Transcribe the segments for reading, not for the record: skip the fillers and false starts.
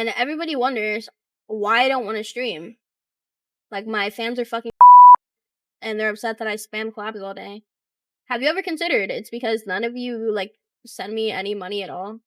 And everybody wonders why I don't want to stream. Like, my fans are fucking and they're upset that I spam collabs all day. Have you ever considered it's because none of you, like, send me any money at all?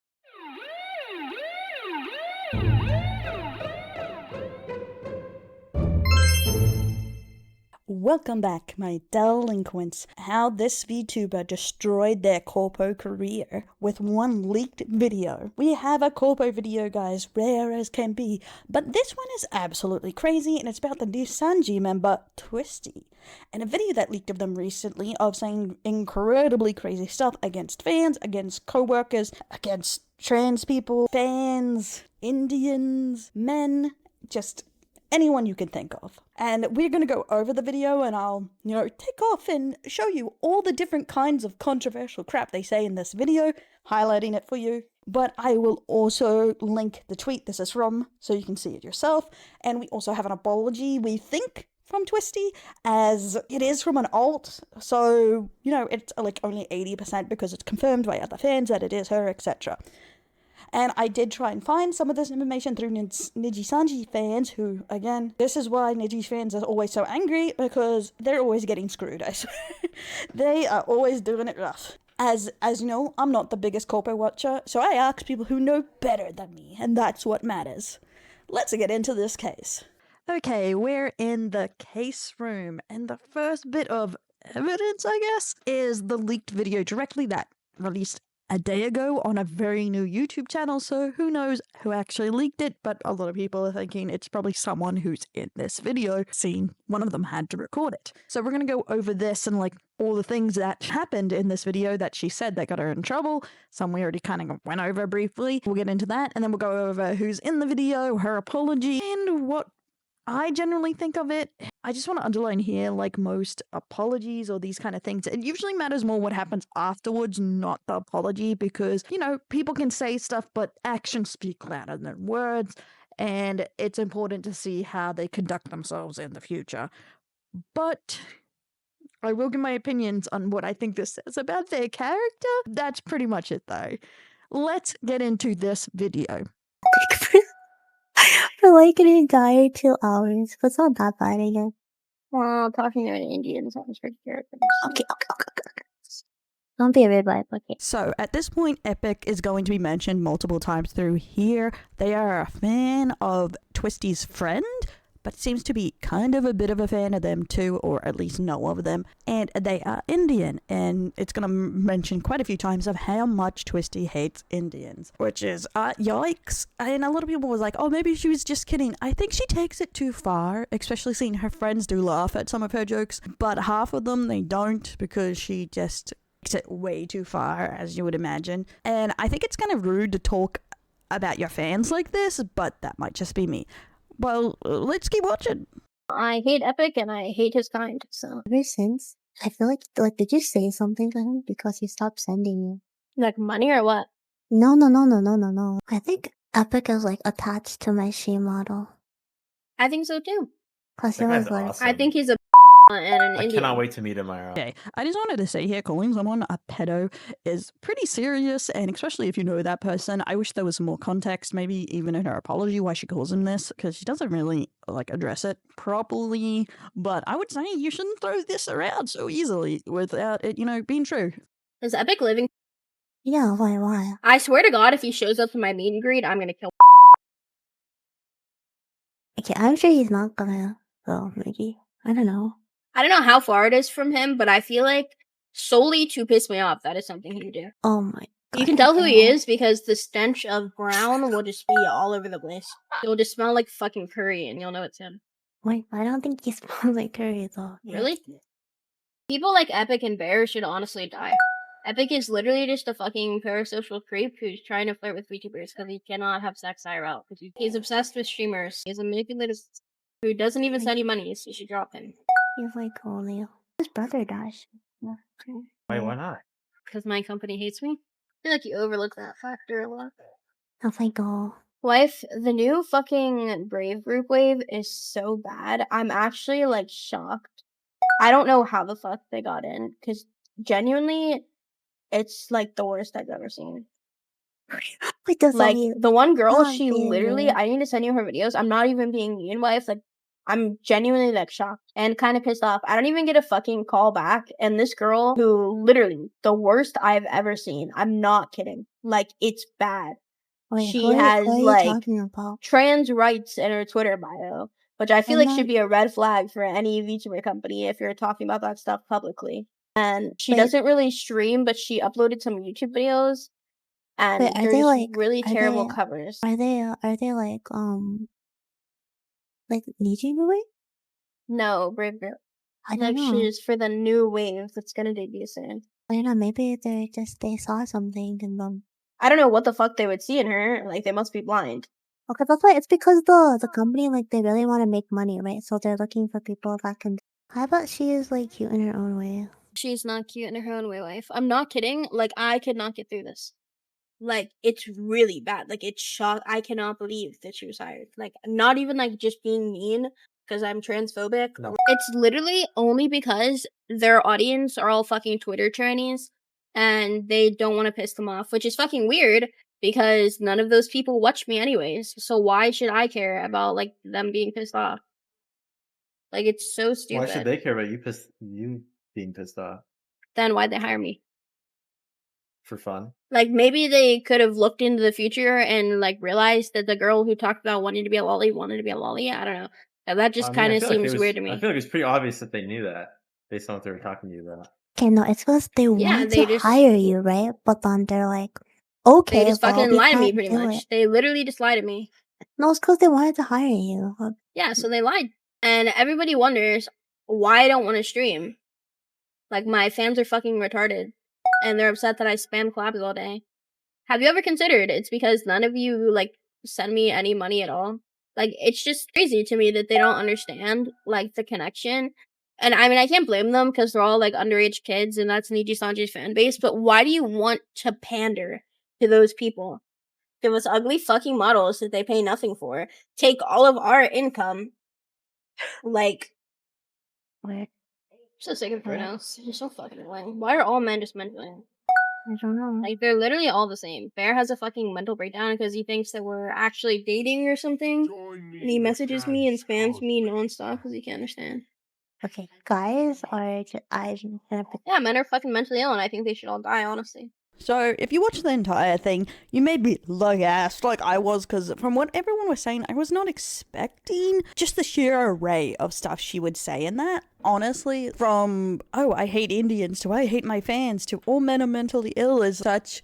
Welcome back, my delinquents. How this VTuber destroyed their corpo career with one leaked video. We have a corpo video, guys, rare as can be, but this one is absolutely crazy, and it's about the new Sanji member, Twisty. And a video that leaked of them recently of saying incredibly crazy stuff against fans, against co-workers, against trans people, fans, Indians, men, just anyone you can think of. And we're going to go over the video and I'll, tick off and show you all the different kinds of controversial crap they say in this video, highlighting it for you. But I will also link the tweet this is from so you can see it yourself. And we also have an apology, we think, from Twisty, as it is from an alt. So, it's like only 80% because it's confirmed by other fans that it is her, etc. And I did try and find some of this information through Niji-Sanji fans who, again, this is why Niji fans are always so angry, because they're always getting screwed, I swear. They are always doing it rough. As you know, I'm not the biggest corpo watcher, so I ask people who know better than me, and that's what matters. Let's get into this case. Okay, we're in the case room, and the first bit of evidence, I guess, is the leaked video directly that released a day ago on a very new YouTube channel, so who knows who actually leaked it, but a lot of people are thinking it's probably someone who's in this video, seeing one of them had to record it. So we're going to go over this and all the things that happened in this video that she said that got her in trouble. Some we already kind of went over briefly. We'll get into that, and then we'll go over who's in the video, her apology, and what I generally think of it. I just want to underline here, like most apologies or these kind of things, it usually matters more what happens afterwards, not the apology, because, people can say stuff, but actions speak louder than words, and it's important to see how they conduct themselves in the future. But I will give my opinions on what I think this says about their character. That's pretty much it, though. Let's get into this video. For like an entire 2 hours. What's not that bad again? Well, talking to an Indian sounds pretty characters. Okay. Don't be a red vibe, okay. So, at this point, Epic is going to be mentioned multiple times through here. They are a fan of Twisty's friend, but seems to be kind of a bit of a fan of them too, or at least know of them. And they are Indian, and it's going to mention quite a few times of how much Twisty hates Indians, which is, yikes. And a lot of people was like, oh, maybe she was just kidding. I think she takes it too far, especially seeing her friends do laugh at some of her jokes, but half of them they don't, because she just takes it way too far, as you would imagine. And I think it's kind of rude to talk about your fans like this, but that might just be me. Well, let's keep watching. I hate Epic and I hate his kind, so. Ever since, I feel like, did you say something to him? Because he stopped sending you. Like money or what? No. I think Epic is, attached to my she model. I think so too. Cause he was like, awesome. I think he's a and an I Indian. cannot wait to meet him tomorrow. Okay, I just wanted to say here, calling someone a pedo is pretty serious, and especially if you know that person, I wish there was some more context, maybe even in her apology why she calls him this, because she doesn't really, address it properly, but I would say you shouldn't throw this around so easily without it, being true. Is Epic living? yeah, why? I swear to God, if he shows up to my meet and greet, I'm gonna kill. Okay, I'm sure he's not gonna go, maybe. I don't know. I don't know how far it is from him, but I feel like solely to piss me off, that is something he would do. Oh my god. You can tell who he is because the stench of brown will just be all over the place. It will just smell like fucking curry and you'll know it's him. Wait, I don't think he smells like curry though. Really? People like Epic and Bear should honestly die. Epic is literally just a fucking parasocial creep who's trying to flirt with VTubers because he cannot have sex IRL. Because he's obsessed with streamers. He's a manipulative who doesn't even send you money, so you should drop him. He's like only his brother died. Yeah. Wait, why not? Because my company hates me? I feel like you overlook that factor a lot. I was like, oh. Wife, the new fucking Brave group wave is so bad. I'm actually, shocked. I don't know how the fuck they got in, because genuinely, it's, the worst I've ever seen. Wait, that's Like, you. the one girl, I'm she being literally, mean. I need to send you her videos. I'm not even being mean, wife. Like, I'm genuinely, like, shocked and kind of pissed off. I don't even get a fucking call back. And this girl, who literally, the worst I've ever seen. I'm not kidding. Like, it's bad. Wait, She who has, are you like, talking about? trans rights in her Twitter bio, which I feel I'm like should not. be a red flag for any VTuber company if you're talking about that stuff publicly. And she Wait, doesn't really stream, but she uploaded some YouTube videos, and wait, are they're they just like? really Are terrible they? covers. Are they like Niji movie? No, Brave Girl. I don't Like, know. she's for the new wave that's gonna debut soon. I don't know. Maybe they saw something and I don't know what the fuck they would see in her. Like, they must be blind. Okay, that's why it's because the company like they really want to make money, right? So they're looking for people that can. I bet she is like cute in her own way. She's not cute in her own way, wife. I'm not kidding. Like, I could not get through this. Like, it's really bad. Like, it's shock. I cannot believe that she was hired. Like, not even like just being mean because I'm transphobic. No. It's literally only because their audience are all fucking Twitter trannies and they don't want to piss them off, which is fucking weird because none of those people watch me anyways. So why should I care about like them being pissed off? Like, it's so stupid. Why should they care about you being pissed off? Then why'd they hire me? For fun? Like, maybe they could have looked into the future and, like, realized that the girl who talked about wanting to be a lolly wanted to be a lolly. I don't know. That just kind of seems weird to me. I feel like it's pretty obvious that they knew that based on what they were talking to you about. Okay, no, it's because they want they to just- hire you, right? But then they're like, They okay, just well, fucking we lied to me, can't pretty do much. it. They literally just lied to me. No, it's because they wanted to hire you. Yeah, so they lied. And everybody wonders why I don't want to stream. Like, my fans are fucking retarded. And they're upset that I spam collabs all day. Have you ever considered it's because none of you, like, send me any money at all? Like, it's just crazy to me that they don't understand, like, the connection. And, I mean, I can't blame them because they're all, like, underage kids and that's Niji Sanji's fan base, but why do you want to pander to those people? Give us ugly fucking models that they pay nothing for. Take all of our income. Like, Wait, so sick of pronouns. You're so fucking annoying. Why are all men just mentally? I don't know. Like, they're literally all the same. Bear has a fucking mental breakdown because he thinks that we're actually dating or something. And he messages me and spams me nonstop because he can't understand. Okay, guys are just, Yeah, men are fucking mentally ill and I think they should all die, honestly. So, if you watch the entire thing, you may be lug-assed like I was, because from what everyone was saying, I was not expecting just the sheer array of stuff she would say in that. Honestly, from, oh, I hate Indians, to I hate my fans, to all men are mentally ill is such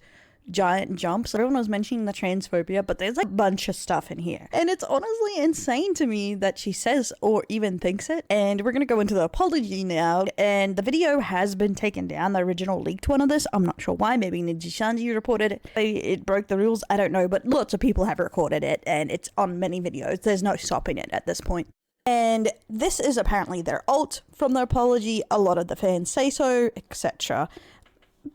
giant jumps. Everyone was mentioning the transphobia, but there's like a bunch of stuff in here. And it's honestly insane to me that she says or even thinks it. And we're gonna go into the apology now. And the video has been taken down, the original leaked one of this. I'm not sure why, maybe Niji Sanji reported it. It broke the rules, I don't know, but lots of people have recorded it and it's on many videos. There's no stopping it at this point. And this is apparently their alt from the apology. A lot of the fans say so, etc.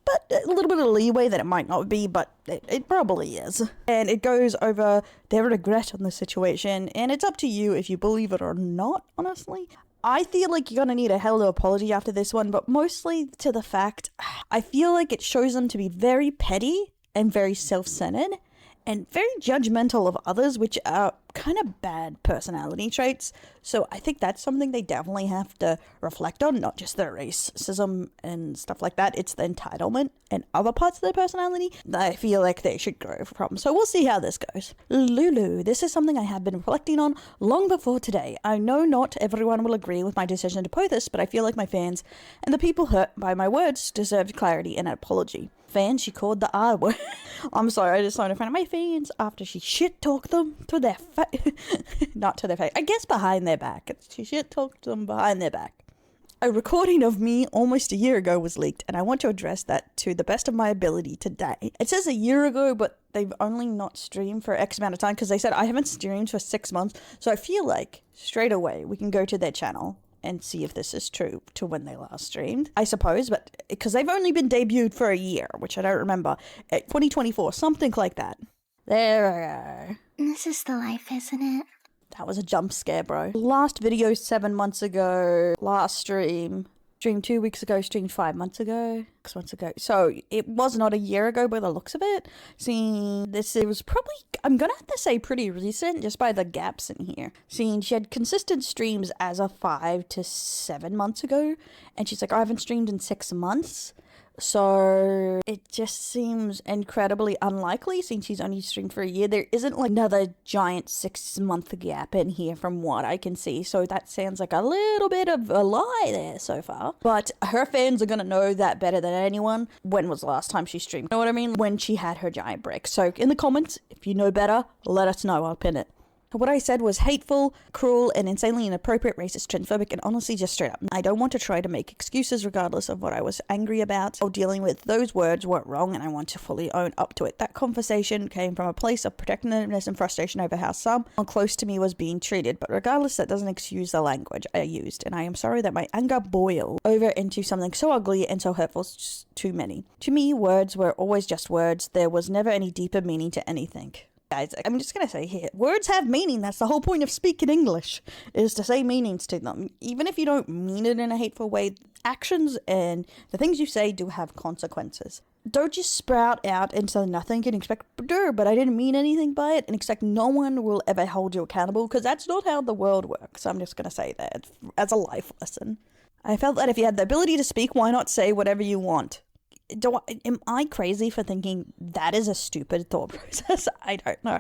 But a little bit of leeway that it might not be, but it probably is. And it goes over their regret on the situation, and it's up to you if you believe it or not, honestly. I feel like you're gonna need a hell of an apology after this one, but mostly to the fact, I feel like it shows them to be very petty and very self-centered and very judgmental of others, which are kind of bad personality traits. So I think that's something they definitely have to reflect on, not just their racism and stuff like that. It's the entitlement and other parts of their personality that I feel like they should grow from. So we'll see how this goes. Lulu, this is something I have been reflecting on long before today. I know not everyone will agree with my decision to post this, but I feel like my fans and the people hurt by my words deserved clarity and an apology. Fans, she called the R word. I'm sorry, I just started in front of my fans after she shit-talked them to their face. Not to their face, I guess behind their back. She shit-talked them behind their back. A recording of me almost a year ago was leaked, and I want to address that to the best of my ability today. It says a year ago, but they've only not streamed for X amount of time, because they said I haven't streamed for 6 months, so I feel like, straight away, we can go to their channel and see if this is true to when they last streamed, I suppose, but because they've only been debuted for a year, which I don't remember, 2024, something like that. There we go. This is the life, isn't it? That was a jump scare, bro. Last video 7 months ago, last stream streamed 2 weeks ago, streamed 5 months ago, 6 months ago. So it was not a year ago by the looks of it. Seeing this, it was probably, I'm gonna have to say pretty recent just by the gaps in here. Seeing she had consistent streams as of 5 to 7 months ago, and she's like, I haven't streamed in 6 months. So it just seems incredibly unlikely since she's only streamed for a year. There isn't like another giant 6-month gap in here from what I can see. So that sounds like a little bit of a lie there so far. But her fans are going to know that better than anyone. When was the last time she streamed? You know what I mean? When she had her giant break. So in the comments, if you know better, let us know. I'll pin it. What I said was hateful, cruel, and insanely inappropriate, racist, transphobic, and honestly just straight up. I don't want to try to make excuses regardless of what I was angry about or dealing with. Those words weren't wrong and I want to fully own up to it. That conversation came from a place of protectiveness and frustration over how someone close to me was being treated. But regardless, that doesn't excuse the language I used. And I am sorry that my anger boiled over into something so ugly and so hurtful to many. To me, words were always just words. There was never any deeper meaning to anything. Guys, I'm just gonna say here, words have meaning. That's the whole point of speaking English, is to say meanings to them. Even if you don't mean it in a hateful way, actions and the things you say do have consequences. Don't just sprout out into nothing and expect, but I didn't mean anything by it, and expect no one will ever hold you accountable, because that's not how the world works. I'm just gonna say that as a life lesson. I felt that if you had the ability to speak, why not say whatever you want? Am I crazy for thinking that is a stupid thought process? I don't know.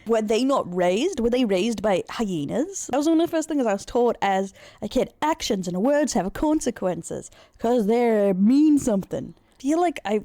Were they not raised? Were they raised by hyenas? That was one of the first things I was taught as a kid. Actions and words have consequences because they mean something. I feel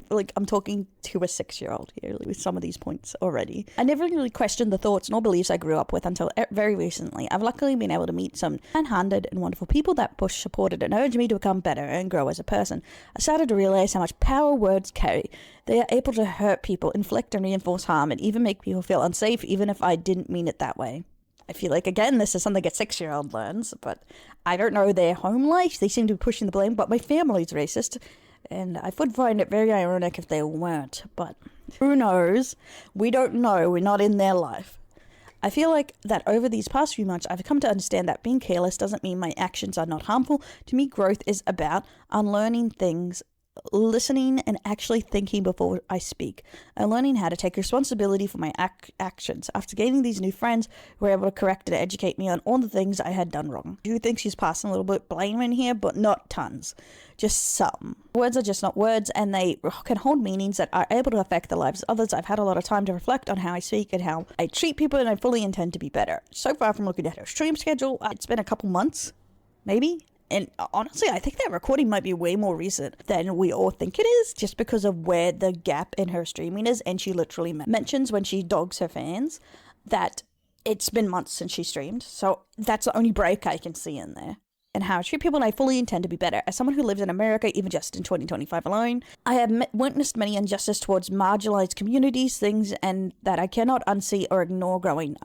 like I'm talking to a 6-year-old here with some of these points already. I never really questioned the thoughts nor beliefs I grew up with until very recently. I've luckily been able to meet some kind-handed and wonderful people that push, supported, and urged me to become better and grow as a person. I started to realize how much power words carry. They are able to hurt people, inflict and reinforce harm, and even make people feel unsafe, even if I didn't mean it that way. I feel like, again, this is something a 6-year-old learns, but I don't know their home life. They seem to be pushing the blame, but my family's racist. And I would find it very ironic if they weren't, but who knows? We don't know. We're not in their life. I feel like that over these past few months, I've come to understand that being careless doesn't mean my actions are not harmful. To me, growth is about unlearning things, listening, and actually thinking before I speak, and learning how to take responsibility for my actions. After gaining these new friends who were able to correct and educate me on all the things I had done wrong. I do think she's passing a little bit blame in here, but not tons. Just some. Words are just not words, and they can hold meanings that are able to affect the lives of others. I've had a lot of time to reflect on how I speak and how I treat people, and I fully intend to be better. So far from looking at her stream schedule, it's been a couple months, maybe. And honestly, I think that recording might be way more recent than we all think it is, just because of where the gap in her streaming is. And she literally mentions when she dogs her fans that it's been months since she streamed. So that's the only break I can see in there. And how I treat people, and I fully intend to be better. As someone who lives in America, even just in 2025 alone, I have witnessed many injustice towards marginalized communities, things and that I cannot unsee or ignore growing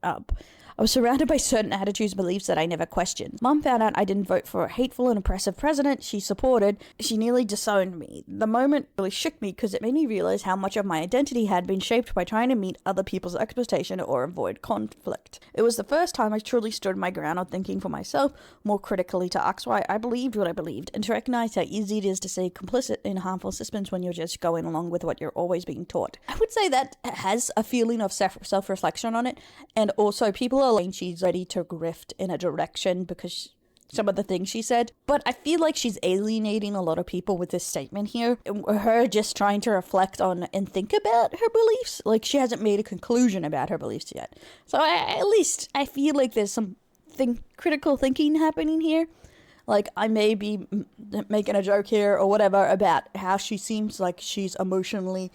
up. I was surrounded by certain attitudes and beliefs that I never questioned. Mom found out I didn't vote for a hateful and oppressive president she supported. She nearly disowned me. The moment really shook me because it made me realize how much of my identity had been shaped by trying to meet other people's expectation or avoid conflict. It was the first time I truly stood my ground on thinking for myself, more critically to ask why I believed what I believed, and to recognize how easy it is to stay complicit in harmful systems when you're just going along with what you're always being taught. I would say that has a feeling of self-reflection on it, and also people are saying she's ready to grift in a direction because some of the things she said, but I feel like she's alienating a lot of people with this statement here. Her just trying to reflect on and think about her beliefs, like she hasn't made a conclusion about her beliefs yet. So at least I feel like there's some critical thinking happening here. Like, I may be making a joke here or whatever about how she seems like she's emotionally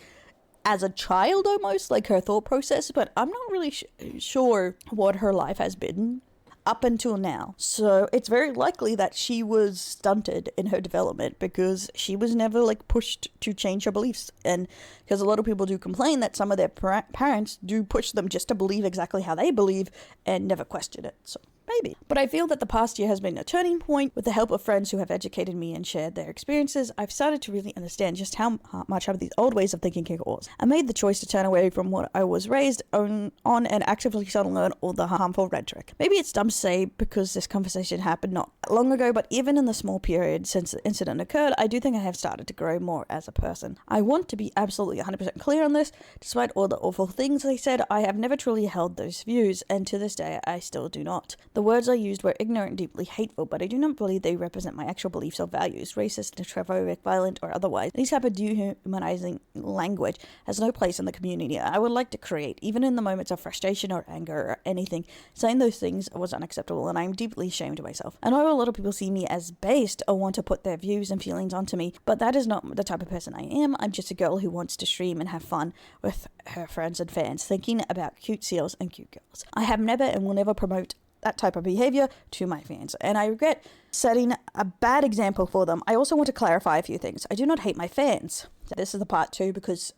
as a child almost, like her thought process, but I'm not really sure what her life has been up until now. So it's very likely that she was stunted in her development because she was never like pushed to change her beliefs. And because a lot of people do complain that some of their parents do push them just to believe exactly how they believe and never question it. So Maybe. But I feel that the past year has been a turning point. With the help of friends who have educated me and shared their experiences, I've started to really understand just how much of these old ways of thinking can cause. I made the choice to turn away from what I was raised on and actively start to learn all the harmful rhetoric. Maybe it's dumb to say because this conversation happened not long ago, but even in the small period since the incident occurred, I do think I have started to grow more as a person. I want to be absolutely 100% clear on this. Despite all the awful things they said, I have never truly held those views, and to this day I still do not. The words I used were ignorant and deeply hateful, but I do not believe they represent my actual beliefs or values. Racist, transphobic, violent, or otherwise. Any type of dehumanizing language has no place in the community I would like to create, even in the moments of frustration or anger or anything. Saying those things was unacceptable, and I am deeply ashamed of myself. I know a lot of people see me as based or want to put their views and feelings onto me, but that is not the type of person I am. I'm just a girl who wants to stream and have fun with her friends and fans, thinking about cute seals and cute girls. I have never and will never promote that type of behavior to my fans, and I regret setting a bad example for them. I also want to clarify a few things. I do not hate my fans. This is the part 2 because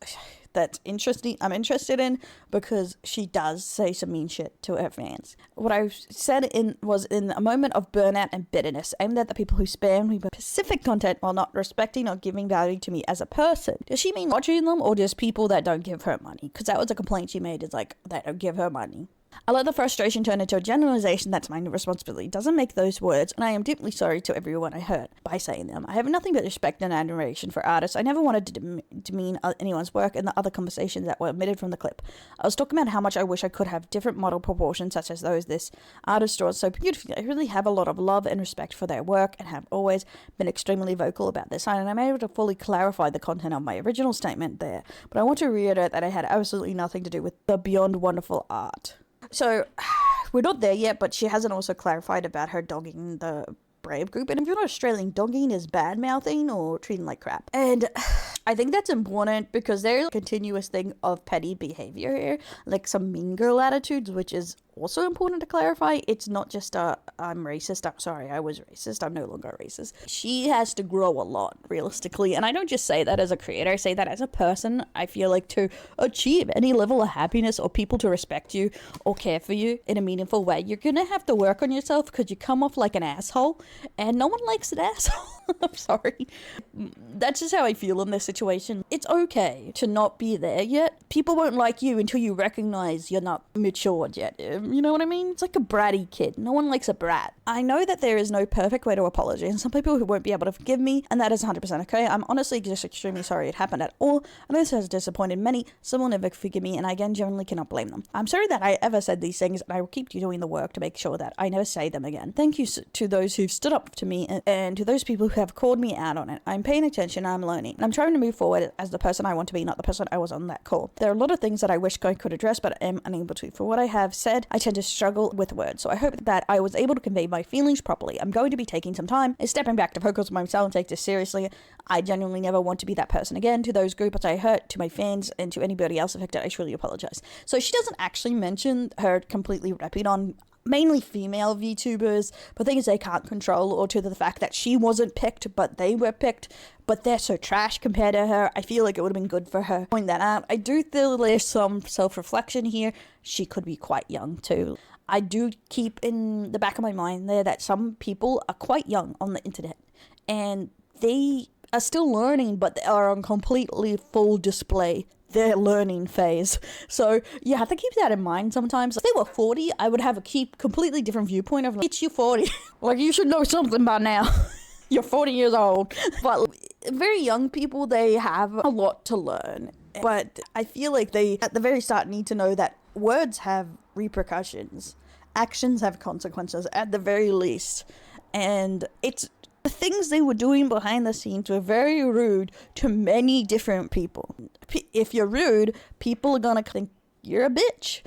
that's interesting. I'm interested in because she does say some mean shit to her fans. What I said was in a moment of burnout and bitterness aimed at the people who spam me with specific content while not respecting or giving value to me as a person. Does she mean watching them or just people that don't give her money? Because that was a complaint she made, is like, they don't give her money. I let the frustration turn into a generalization that's my responsibility. It doesn't make those words, and I am deeply sorry to everyone I hurt by saying them. I have nothing but respect and admiration for artists. I never wanted to demean anyone's work in the other conversations that were omitted from the clip. I was talking about how much I wish I could have different model proportions such as those this artist draws so beautifully. I really have a lot of love and respect for their work and have always been extremely vocal about this, and I'm able to fully clarify the content of my original statement there. But I want to reiterate that I had absolutely nothing to do with the beyond wonderful art. So, we're not there yet, but she hasn't also clarified about her dogging the Brave group. And if you're not Australian, dogging is bad-mouthing or treating like crap. And I think that's important because there's a continuous thing of petty behavior here, like some mean girl attitudes, which is also important to clarify. It's not just I'm racist, I'm sorry, I was racist, I'm no longer racist. She has to grow a lot, realistically, and I don't just say that as a creator, I say that as a person. I feel like to achieve any level of happiness or people to respect you or care for you in a meaningful way, you're gonna have to work on yourself because you come off like an asshole, and no one likes an asshole. I'm sorry. That's just how I feel in this situation. It's okay to not be there yet. People won't like you until you recognize you're not matured yet. You know what I mean? It's like a bratty kid. No one likes a brat. I know that there is no perfect way to apologize, and some people who won't be able to forgive me, and that is 100% okay. I'm honestly just extremely sorry it happened at all. I know this has disappointed many. Some will never forgive me, and I again generally cannot blame them. I'm sorry that I ever said these things, and I will keep doing the work to make sure that I never say them again. Thank you to those who've stood up to me, and to those people who have called me out on it. I'm paying attention, I'm learning, and I'm trying to move forward as the person I want to be, not the person I was on that call. There are a lot of things that I wish I could address, but I am unable to. For what I have said, I tend to struggle with words, so I hope that I was able to convey my feelings properly. I'm going to be taking some time and stepping back to focus on myself and take this seriously. I genuinely never want to be that person again. To those groups I hurt, to my fans, and to anybody else affected, I truly apologize. So she doesn't actually mention her completely repping on mainly female VTubers, but things they can't control, or to the fact that she wasn't picked, but they were picked, but they're so trash compared to her. I feel like it would have been good for her to point that out. I do feel there's some self-reflection here. She could be quite young too. I do keep in the back of my mind there that some people are quite young on the internet, and they are still learning, but they are on completely full display their learning phase. So you have to keep that in mind sometimes. If they were 40, I would have a completely different viewpoint of like, it's you 40. Like, you should know something by now. You're 40 years old. But very young people, they have a lot to learn. But I feel like they, at the very start, need to know that words have repercussions. Actions have consequences, at the very least. And it's the things they were doing behind the scenes were very rude to many different people. If you're rude, people are gonna think you're a bitch.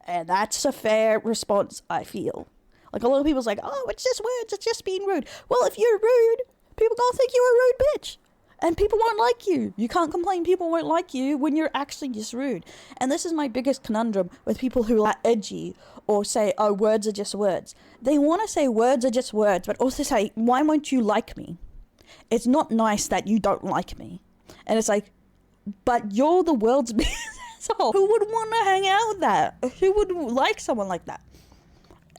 And that's a fair response, I feel. Like, a lot of people's like, oh, it's just words, it's just being rude. Well, if you're rude, people gonna think you're a rude bitch. And people won't like you. You can't complain people won't like you when you're actually just rude. And this is my biggest conundrum with people who are edgy or say, oh, words are just words. They want to say words are just words, but also say, why won't you like me? It's not nice that you don't like me. And it's like, but you're the world's biggest asshole. Who would want to hang out with that? Who would like someone like that?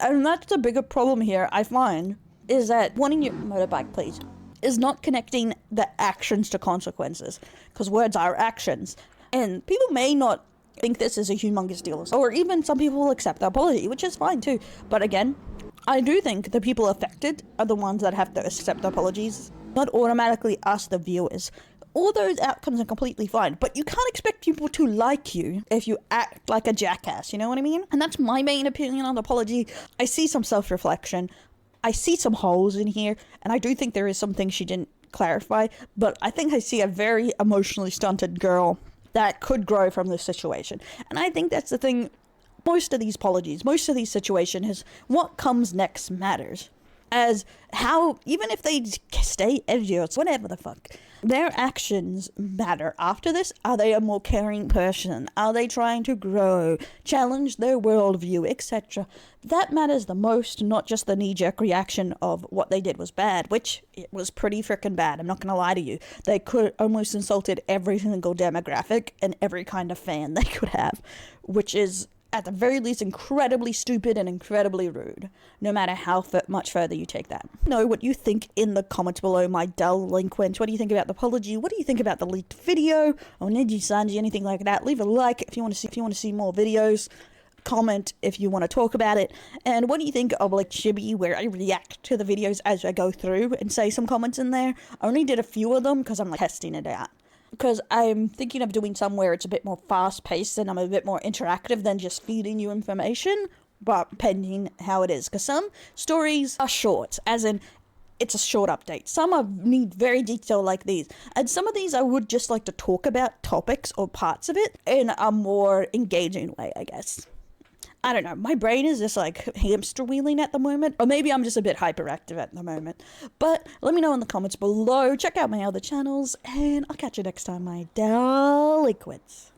And that's the bigger problem here, I find, is that wanting your motorbike, please, is not connecting the actions to consequences. Because words are actions. And people may not think this is a humongous deal. Or even some people will accept the apology, which is fine too. But again, I do think the people affected are the ones that have to accept the apologies, not automatically us, the viewers. All those outcomes are completely fine, but you can't expect people to like you if you act like a jackass, you know what I mean? And that's my main opinion on the apology. I see some self-reflection. I see some holes in here, and I do think there is some things she didn't clarify, but I think I see a very emotionally stunted girl that could grow from this situation. And I think that's the thing, most of these apologies, most of these situations is what comes next matters. As how, even if they stay idiots, whatever the fuck, their actions matter. After this, are they a more caring person? Are they trying to grow, challenge their worldview, etc.? That matters the most, not just the knee-jerk reaction of what they did was bad, which it was pretty freaking bad, I'm not gonna lie to you. They could almost insulted every single demographic and every kind of fan they could have, which is at the very least incredibly stupid and incredibly rude, no matter how much further you take that. Know what you think in the comments below, my delinquent. What do you think about the apology? What do you think about the leaked video? Or Neji Sanji, anything like that? Leave a like if you want to see more videos. Comment if you want to talk about it. And what do you think of like Chibi, where I react to the videos as I go through and say some comments in there? I only did a few of them because I'm like testing it out. Because I'm thinking of doing some where it's a bit more fast-paced and I'm a bit more interactive than just feeding you information, but pending how it is. Because some stories are short, as in, it's a short update. Some need very detailed like these. And some of these I would just like to talk about topics or parts of it in a more engaging way, I guess. I don't know, my brain is just like hamster wheeling at the moment, or maybe I'm just a bit hyperactive at the moment. But let me know in the comments below, check out my other channels, and I'll catch you next time, my delinquents.